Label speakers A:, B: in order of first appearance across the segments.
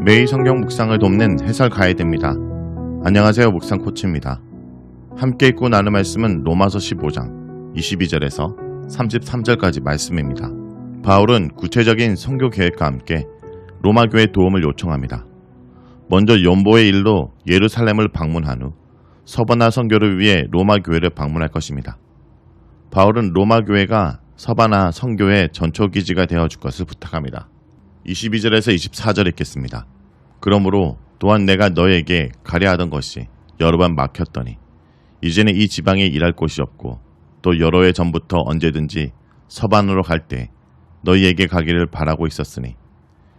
A: 매일 성경 묵상을 돕는 해설 가이드입니다. 안녕하세요. 묵상 코치입니다. 함께 읽고 나눌 말씀은 로마서 15장 22절에서 33절까지 말씀입니다. 바울은 구체적인 선교 계획과 함께 로마 교회의 도움을 요청합니다. 먼저 연보의 일로 예루살렘을 방문한 후 서바나 선교를 위해 로마 교회를 방문할 것입니다. 바울은 로마 교회가 서바나 선교의 전초기지가 되어줄 것을 부탁합니다. 22절에서 24절 읽겠습니다. 그러므로 또한 내가 너에게 가려 하던 것이 여러 번 막혔더니 이제는 이 지방에 일할 곳이 없고 또 여러 해 전부터 언제든지 서반으로 갈 때 너희에게 가기를 바라고 있었으니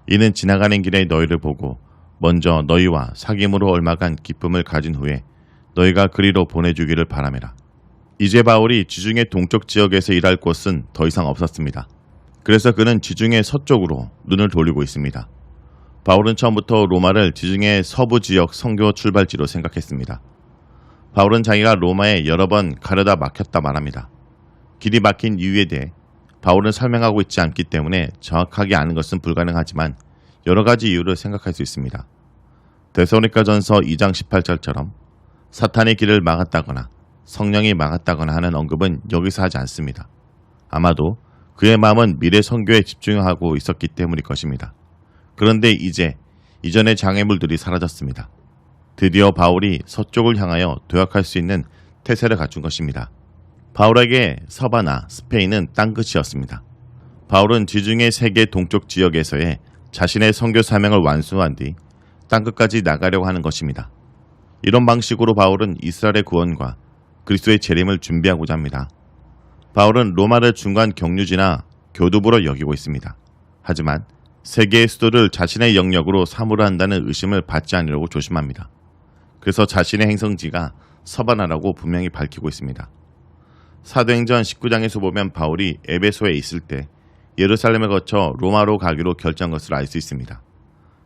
A: 이는 지나가는 길에 너희를 보고 먼저 너희와 사귐으로 얼마간 기쁨을 가진 후에 너희가 그리로 보내주기를 바라매라. 이제 바울이 지중해 동쪽 지역에서 일할 곳은 더 이상 없었습니다. 그래서 그는 지중해 서쪽으로 눈을 돌리고 있습니다. 바울은 처음부터 로마를 지중해 서부 지역 선교 출발지로 생각했습니다. 바울은 자기가 로마에 여러 번 가려다 막혔다 말합니다. 길이 막힌 이유에 대해 바울은 설명하고 있지 않기 때문에 정확하게 아는 것은 불가능하지만 여러 가지 이유를 생각할 수 있습니다. 데살로니가전서 2장 18절처럼 사탄의 길을 막았다거나 성령이 막았다거나 하는 언급은 여기서 하지 않습니다. 아마도 그의 마음은 미래 선교에 집중하고 있었기 때문일 것입니다. 그런데 이제 이전의 장애물들이 사라졌습니다. 드디어 바울이 서쪽을 향하여 도약할 수 있는 태세를 갖춘 것입니다. 바울에게 서바나, 스페인은 땅끝이었습니다. 바울은 지중해 세계 동쪽 지역에서의 자신의 선교 사명을 완수한 뒤 땅끝까지 나가려고 하는 것입니다. 이런 방식으로 바울은 이스라엘의 구원과 그리스도의 재림을 준비하고자 합니다. 바울은 로마를 중간 경유지나 교두보로 여기고 있습니다. 하지만 세계의 수도를 자신의 영역으로 삼으려 한다는 의심을 받지 않으려고 조심합니다. 그래서 자신의 행성지가 서바나라고 분명히 밝히고 있습니다. 사도행전 19장에서 보면 바울이 에베소에 있을 때 예루살렘을 거쳐 로마로 가기로 결정한 것을 알 수 있습니다.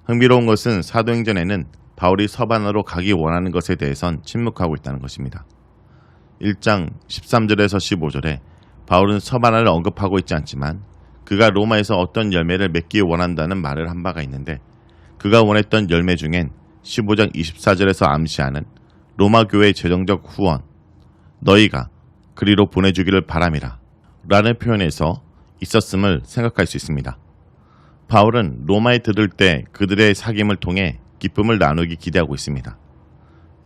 A: 흥미로운 것은 사도행전에는 바울이 서바나로 가기 원하는 것에 대해선 침묵하고 있다는 것입니다. 1장 13절에서 15절에 바울은 서바나를 언급하고 있지 않지만 그가 로마에서 어떤 열매를 맺기 원한다는 말을 한 바가 있는데 그가 원했던 열매 중엔 15장 24절에서 암시하는 로마 교회의 재정적 후원, 너희가 그리로 보내주기를 바람이라 라는 표현에서 있었음을 생각할 수 있습니다. 바울은 로마에 들을 때 그들의 사귐을 통해 기쁨을 나누기 기대하고 있습니다.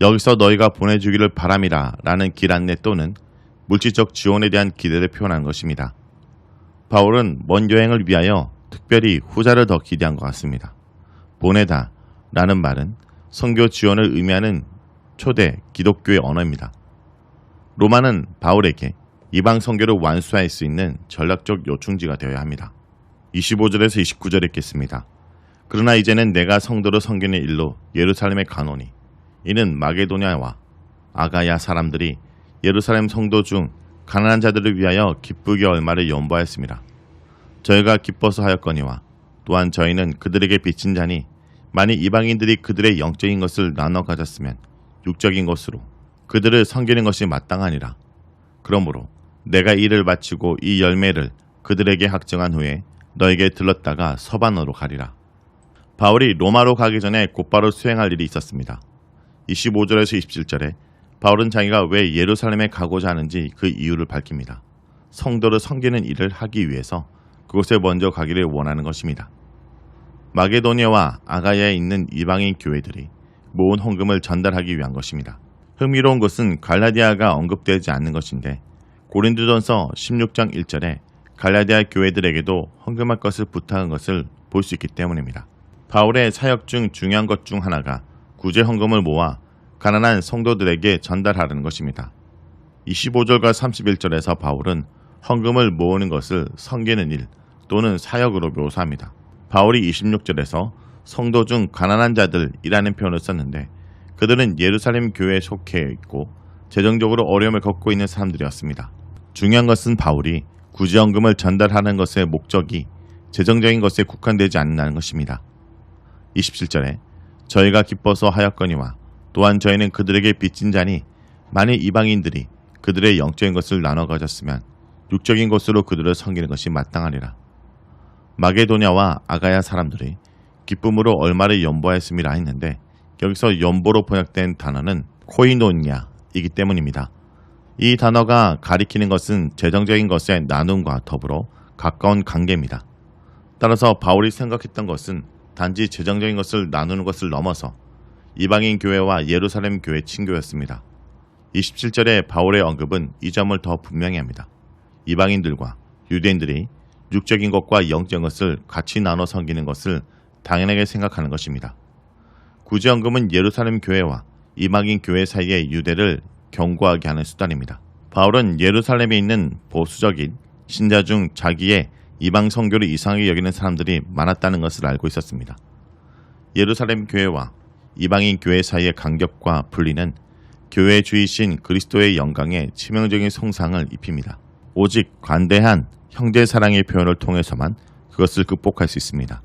A: 여기서 너희가 보내주기를 바람이라 라는 길 안내 또는 물질적 지원에 대한 기대를 표현한 것입니다. 바울은 먼 여행을 위하여 특별히 후자를 더 기대한 것 같습니다. 보내다 라는 말은 선교 지원을 의미하는 초대 기독교의 언어입니다. 로마는 바울에게 이방 선교를 완수할 수 있는 전략적 요충지가 되어야 합니다. 25절에서 29절 읽겠습니다. 그러나 이제는 내가 성도를 섬기는 일로 예루살렘에 가노니 이는 마게도냐와 아가야 사람들이 예루살렘 성도 중 가난한 자들을 위하여 기쁘게 얼마를 연보하였습니다. 저희가 기뻐서 하였거니와 또한 저희는 그들에게 빚진 자니 만일 이방인들이 그들의 영적인 것을 나눠 가졌으면 육적인 것으로 그들을 섬기는 것이 마땅하니라. 그러므로 내가 일을 마치고 이 열매를 그들에게 확정한 후에 너에게 들렀다가 서반으로 가리라. 바울이 로마로 가기 전에 곧바로 수행할 일이 있었습니다. 25절에서 27절에 바울은 자기가 왜 예루살렘에 가고자 하는지 그 이유를 밝힙니다. 성도를 섬기는 일을 하기 위해서 그곳에 먼저 가기를 원하는 것입니다. 마게도니아와 아가야에 있는 이방인 교회들이 모은 헌금을 전달하기 위한 것입니다. 흥미로운 것은 갈라디아가 언급되지 않는 것인데 고린도전서 16장 1절에 갈라디아 교회들에게도 헌금할 것을 부탁한 것을 볼 수 있기 때문입니다. 바울의 사역 중 중요한 것 중 하나가 구제 헌금을 모아 가난한 성도들에게 전달하는 것입니다. 25절과 31절에서 바울은 헌금을 모으는 것을 섬기는 일 또는 사역으로 묘사합니다. 바울이 26절에서 성도 중 가난한 자들이라는 표현을 썼는데 그들은 예루살렘 교회에 속해 있고 재정적으로 어려움을 겪고 있는 사람들이었습니다. 중요한 것은 바울이 구제 헌금을 전달하는 것의 목적이 재정적인 것에 국한되지 않는다는 것입니다. 27절에 저희가 기뻐서 하였거니와 또한 저희는 그들에게 빚진 자니 만일 이방인들이 그들의 영적인 것을 나눠 가졌으면 육적인 것으로 그들을 섬기는 것이 마땅하리라. 마게도냐와 아가야 사람들이 기쁨으로 얼마를 연보하였음이라 했는데 여기서 연보로 번역된 단어는 코이노니아이기 때문입니다. 이 단어가 가리키는 것은 재정적인 것의 나눔과 더불어 가까운 관계입니다. 따라서 바울이 생각했던 것은 단지 재정적인 것을 나누는 것을 넘어서 이방인 교회와 예루살렘 교회 친교였습니다. 27절의 바울의 언급은 이 점을 더 분명히 합니다. 이방인들과 유대인들이 육적인 것과 영적인 것을 같이 나눠 섬기는 것을 당연하게 생각하는 것입니다. 구제 언급은 예루살렘 교회와 이방인 교회 사이의 유대를 견고하게 하는 수단입니다. 바울은 예루살렘에 있는 보수적인 신자 중 자기의 이방 선교를 이상하게 여기는 사람들이 많았다는 것을 알고 있었습니다. 예루살렘 교회와 이방인 교회 사이의 간격과 분리는 교회의 주이신 그리스도의 영광에 치명적인 손상을 입힙니다. 오직 관대한 형제 사랑의 표현을 통해서만 그것을 극복할 수 있습니다.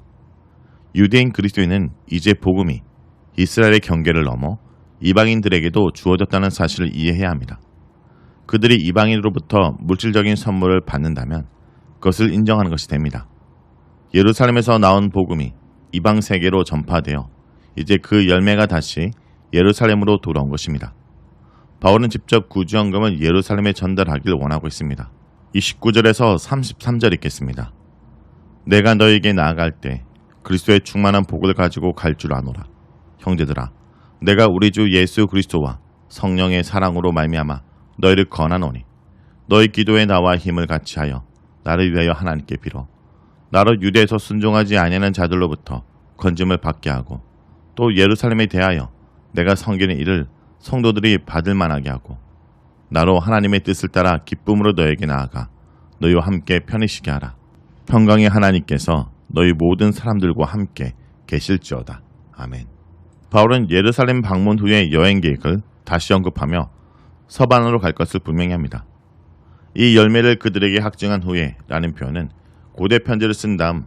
A: 유대인 그리스도인은 이제 복음이 이스라엘의 경계를 넘어 이방인들에게도 주어졌다는 사실을 이해해야 합니다. 그들이 이방인으로부터 물질적인 선물을 받는다면 그것을 인정하는 것이 됩니다. 예루살렘에서 나온 복음이 이방 세계로 전파되어 이제 그 열매가 다시 예루살렘으로 돌아온 것입니다. 바울은 직접 구주헌금을 예루살렘에 전달하길 원하고 있습니다. 29절에서 33절 읽겠습니다. 내가 너에게 나아갈 때 그리스도의 충만한 복을 가지고 갈 줄 아노라. 형제들아, 내가 우리 주 예수 그리스도와 성령의 사랑으로 말미암아 너희를 권하노니 너희 기도에 나와 힘을 같이하여 나를 위하여 하나님께 빌어 나로 유대에서 순종하지 아니하는 자들로부터 건짐을 받게 하고 또 예루살렘에 대하여 내가 섬기는 일을 성도들이 받을 만하게 하고 나로 하나님의 뜻을 따라 기쁨으로 너에게 나아가 너희와 함께 편히 쉬게 하라. 평강의 하나님께서 너희 모든 사람들과 함께 계실지어다. 아멘. 바울은 예루살렘 방문 후의 여행 계획을 다시 언급하며 서반으로 갈 것을 분명히 합니다. 이 열매를 그들에게 확증한 후에 라는 표현은 고대 편지를 쓴 다음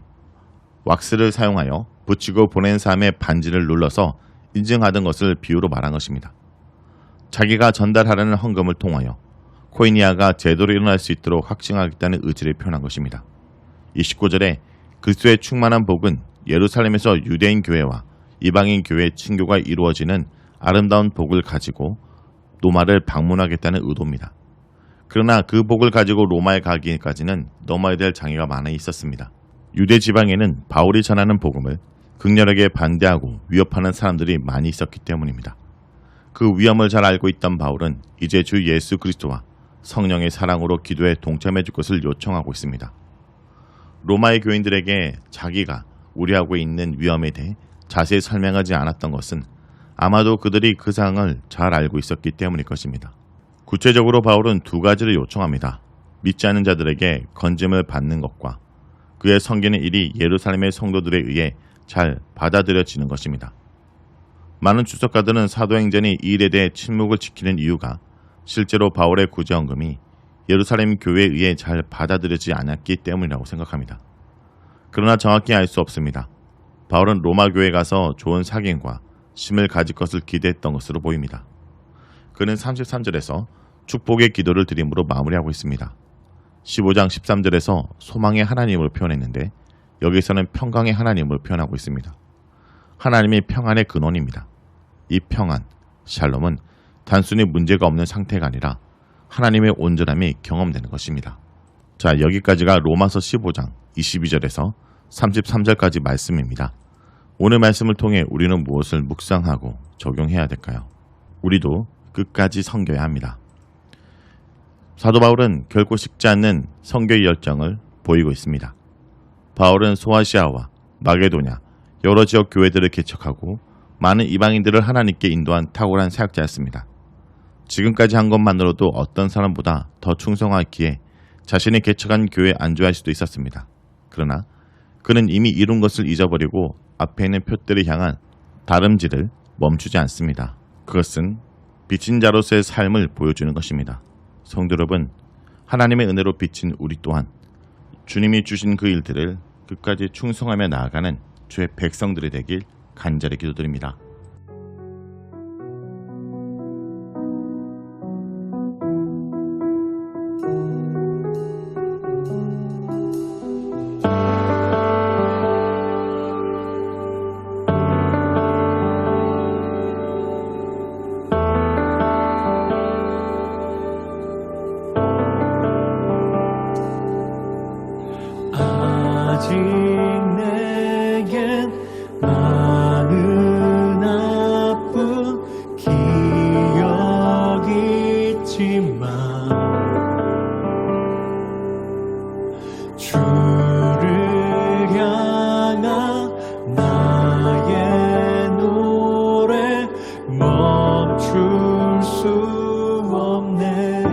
A: 왁스를 사용하여 붙이고 보낸 사람의 반지를 눌러서 인증하던 것을 비유로 말한 것입니다. 자기가 전달하려는 헌금을 통하여 코이니아가 제대로 일어날 수 있도록 확증하겠다는 의지를 표현한 것입니다. 29절에 그리스도의 충만한 복은 예루살렘에서 유대인 교회와 이방인 교회의 친교가 이루어지는 아름다운 복을 가지고 로마를 방문하겠다는 의도입니다. 그러나 그 복을 가지고 로마에 가기까지는 넘어야 될 장애가 많이 있었습니다. 유대 지방에는 바울이 전하는 복음을 극렬하게 반대하고 위협하는 사람들이 많이 있었기 때문입니다. 그 위험을 잘 알고 있던 바울은 이제 주 예수 그리스도와 성령의 사랑으로 기도에 동참해 줄 것을 요청하고 있습니다. 로마의 교인들에게 자기가 우려하고 있는 위험에 대해 자세히 설명하지 않았던 것은 아마도 그들이 그 상황을 잘 알고 있었기 때문일 것입니다. 구체적으로 바울은 두 가지를 요청합니다. 믿지 않는 자들에게 건짐을 받는 것과 그의 섬기는 일이 예루살렘의 성도들에 의해 잘 받아들여지는 것입니다. 많은 주석가들은 사도행전이 이 일에 대해 침묵을 지키는 이유가 실제로 바울의 구제헌금이 예루살렘 교회에 의해 잘 받아들여지지 않았기 때문이라고 생각합니다. 그러나 정확히 알 수 없습니다. 바울은 로마 교회에 가서 좋은 사귐과 심을 가질 것을 기대했던 것으로 보입니다. 그는 33절에서 축복의 기도를 드림으로 마무리하고 있습니다. 15장 13절에서 소망의 하나님을 표현했는데 여기서는 평강의 하나님을 표현하고 있습니다. 하나님이 평안의 근원입니다. 이 평안, 샬롬은 단순히 문제가 없는 상태가 아니라 하나님의 온전함이 경험되는 것입니다. 자, 여기까지가 로마서 15장 22절에서 33절까지 말씀입니다. 오늘 말씀을 통해 우리는 무엇을 묵상하고 적용해야 될까요? 우리도 끝까지 섬겨야 합니다. 사도 바울은 결코 식지 않는 선교의 열정을 보이고 있습니다. 바울은 소아시아와 마게도냐 여러 지역 교회들을 개척하고 많은 이방인들을 하나님께 인도한 탁월한 사역자였습니다. 지금까지 한 것만으로도 어떤 사람보다 더 충성하기에 자신이 개척한 교회에 안주할 수도 있었습니다. 그러나 그는 이미 이룬 것을 잊어버리고 앞에 있는 표대를 향한 다름질을 멈추지 않습니다. 그것은 빚진 자로서의 삶을 보여주는 것입니다. 성도 여러분, 하나님의 은혜로 빚진 우리 또한 주님이 주신 그 일들을 끝까지 충성하며 나아가는 주의 백성들이 되길 간절히 기도드립니다.
B: 아직 내겐 많은 아픈 기억이 있지만 주를 향한 나의 노래 멈출 수 없네.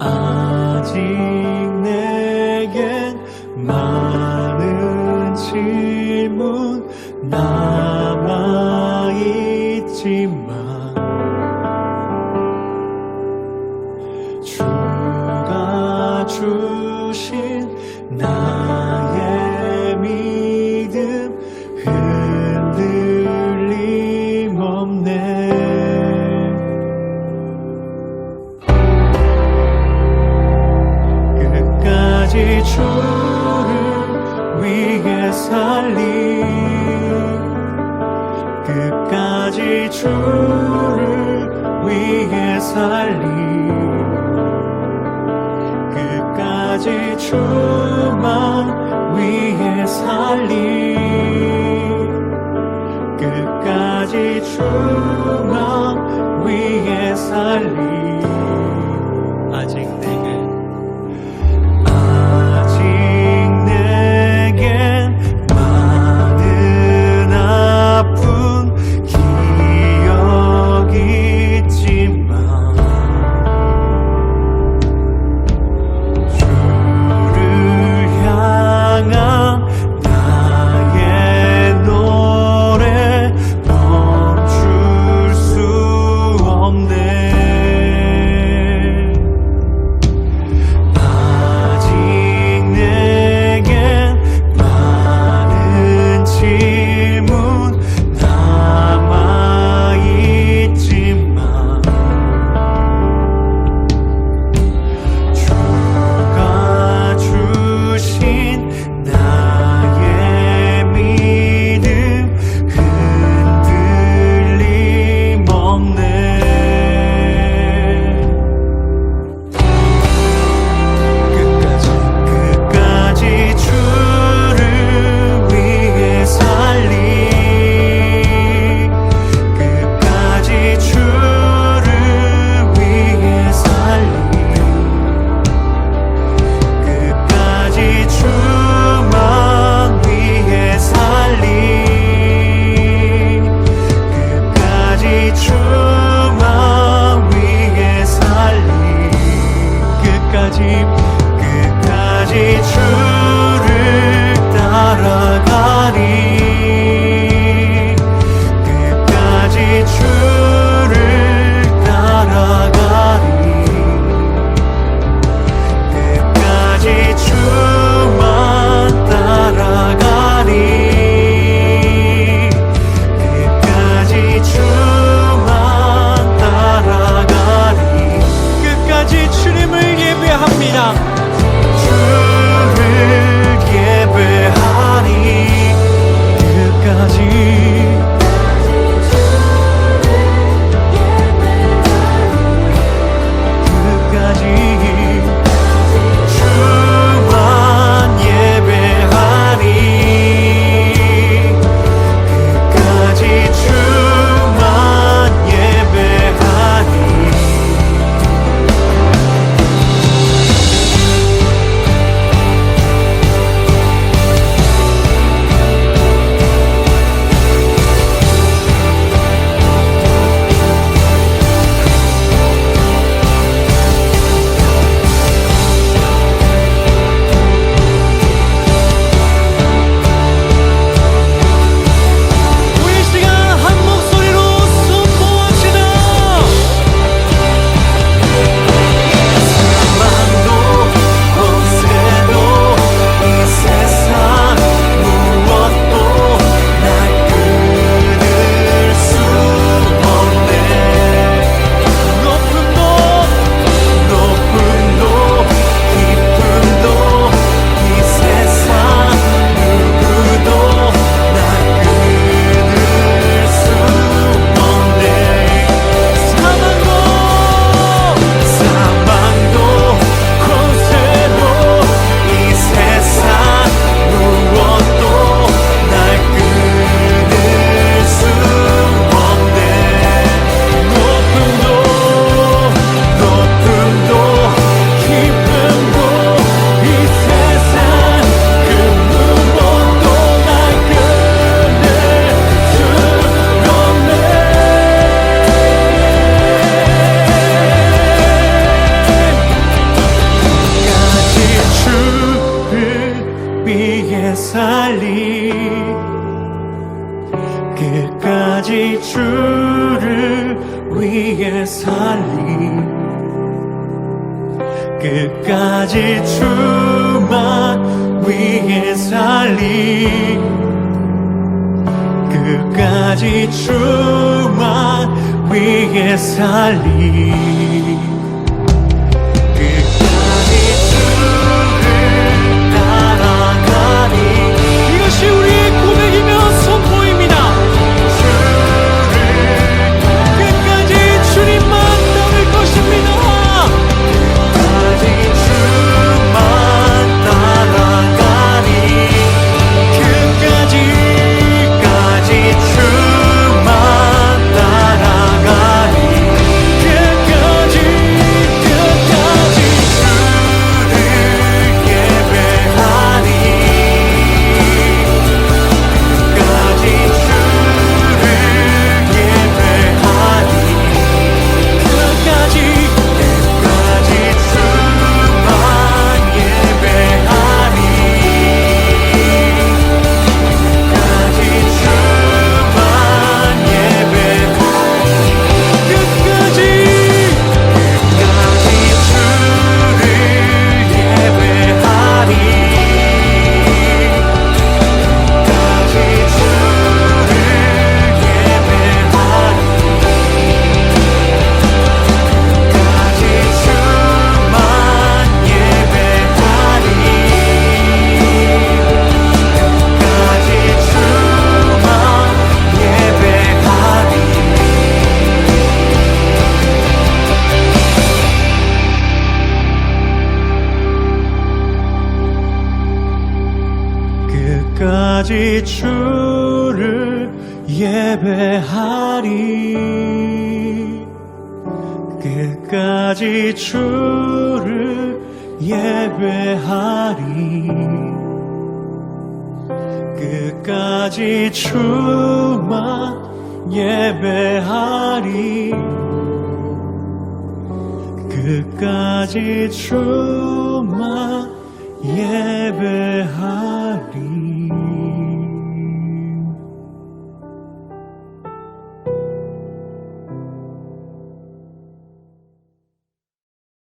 B: 아직 내겐 많은 질문 남아있지만 주가 주신 나의 믿음 흔들림 없네. 끝까지 주를 위해 살리 끝까지 주를 위해 살리 끝까지 주만 위해 살리 끝까지 주만 위해 살리. 아직 내겐 많은 아픈 기억이 있지만 주를 향한 나의 노래 멈출 수 없네. 살리 끝까지 주만 위해 살리 끝까지 주만 위해 살리 끝까지 주를 따라가니 이것이 우리의 고백이며 선포입니다. 끝까지 주님만 따를 것입니다. 끝까지 주만 따라가니 끝까지 주만 따라가니 끝까지 주를 예배하니 끝까지 주를 예배하니 끝까지 주만 예배하니 끝까지 주만 예배하니 끝까지 주를 예배하니 끝까지 주를 예배하니 끝까지 주만 예배하니 끝까지 주만 예배하니 끝까지 주를 예배하리 끝까지 주만 예배하리 끝까지 주만 예배하리